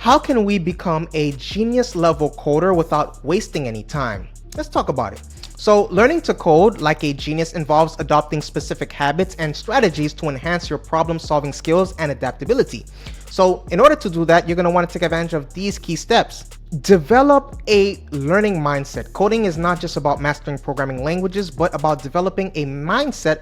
How can we become a genius level coder without wasting any time? Let's talk about it. So learning to code like a genius involves adopting specific habits and strategies to enhance your problem solving skills and adaptability. So in order to do that, you're going to want to take advantage of these key steps. Develop a learning mindset. Coding is not just about mastering programming languages, but about developing a mindset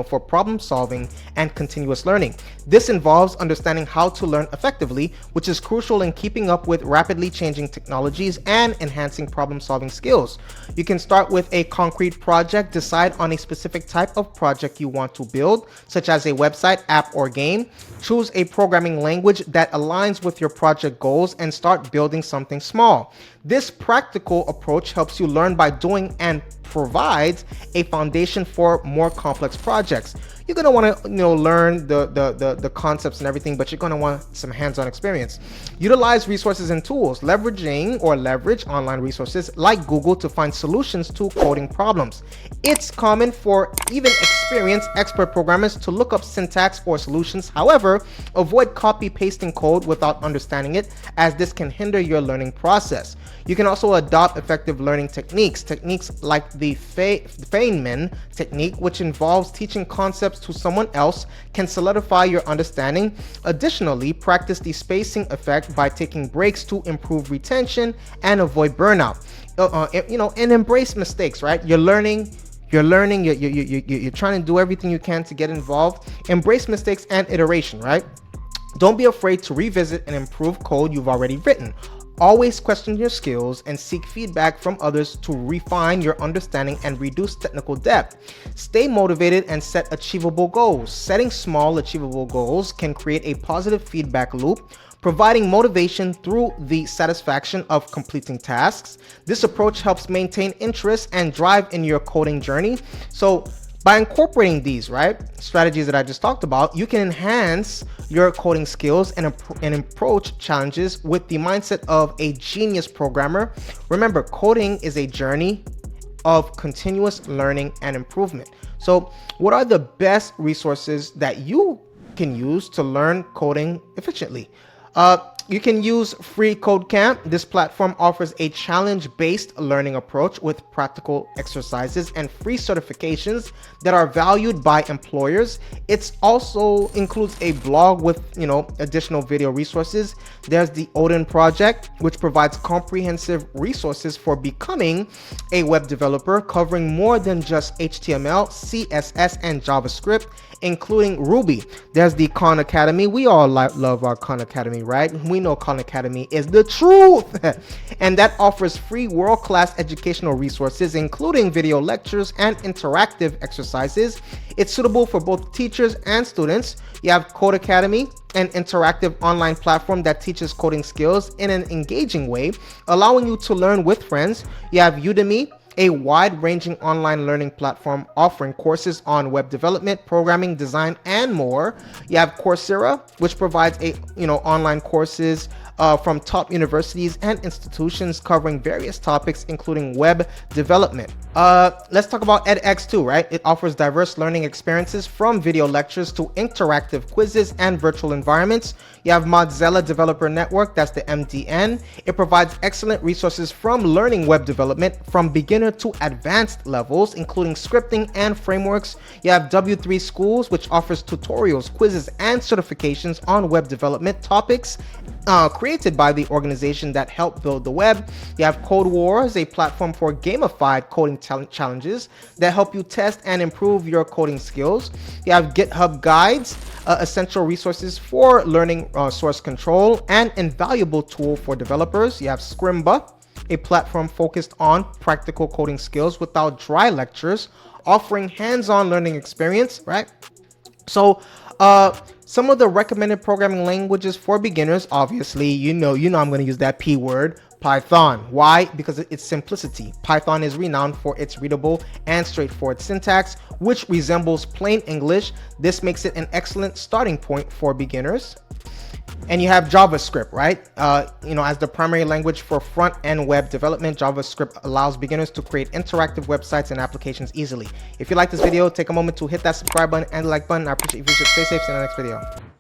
for problem solving and continuous learning. This involves understanding how to learn effectively, which is crucial in keeping up with rapidly changing technologies and enhancing problem solving skills. You can start with a concrete project. Decide on a specific type of project you want to build, such as a website, app, or game. Choose a programming language that aligns with your project goals and start building something small. This practical approach helps you learn by doing and provides a foundation for more complex projects. You're going to want to learn the concepts and everything, but you're going to want some hands-on experience. Utilize resources and tools. Leverage online resources like Google to find solutions to coding problems. It's common for even experienced expert programmers to look up syntax or solutions. However, avoid copy-pasting code without understanding it, as this can hinder your learning process. You can also adopt effective learning techniques. Techniques like the Feynman technique, which involves teaching concepts to someone else, can solidify your understanding. Additionally, practice the spacing effect by taking breaks to improve retention and avoid burnout. And embrace mistakes, right? You're learning, you're trying to do everything you can to get involved. Embrace mistakes and iteration, right? Don't be afraid to revisit and improve code you've already written. Always question your skills and seek feedback from others to refine your understanding and reduce technical debt. Stay motivated and set achievable goals. Setting small, achievable goals can create a positive feedback loop, providing motivation through the satisfaction of completing tasks. This approach helps maintain interest and drive in your coding journey. So by incorporating these strategies that I just talked about, you can enhance your coding skills and approach challenges with the mindset of a genius programmer. Remember, coding is a journey of continuous learning and improvement. So what are the best resources that you can use to learn coding efficiently? You can use Free Code Camp. This platform offers a challenge-based learning approach with practical exercises and free certifications that are valued by employers. It also includes a blog with additional video resources. There's the Odin Project, which provides comprehensive resources for becoming a web developer, covering more than just HTML, CSS, and JavaScript, including Ruby. There's the Khan Academy. We all love our Khan Academy, right? We know Khan Academy is the truth. And that offers free world-class educational resources, including video lectures and interactive exercises. It's suitable for both teachers and students. You have Code Academy, an interactive online platform that teaches coding skills in an engaging way, allowing you to learn with friends. You have Udemy, a wide-ranging online learning platform offering courses on web development, programming, design, and more. You have Coursera, which provides online courses from top universities and institutions covering various topics, including web development. Let's talk about edX too, right? It offers diverse learning experiences from video lectures to interactive quizzes and virtual environments. You have Mozilla Developer Network, that's the MDN. It provides excellent resources from learning web development from beginner to advanced levels, including scripting and frameworks. You have W3 Schools, which offers tutorials, quizzes, and certifications on web development topics created by the organization that helped build the web. You have Code Wars, a platform for gamified coding challenges that help you test and improve your coding skills. You have GitHub Guides, essential resources for learning source control and invaluable tool for developers. You have Scrimba, a platform focused on practical coding skills without dry lectures, offering hands-on learning experience, right? So some of the recommended programming languages for beginners, obviously, I'm going to use that P word, Python. Why? Because of its simplicity. Python is renowned for its readable and straightforward syntax, which resembles plain English. This makes it an excellent starting point for beginners. And you have JavaScript, right? As the primary language for front-end web development, JavaScript allows beginners to create interactive websites and applications easily. If you like this video, take a moment to hit that subscribe button and the like button. I appreciate it if you should stay safe. See you in the next video.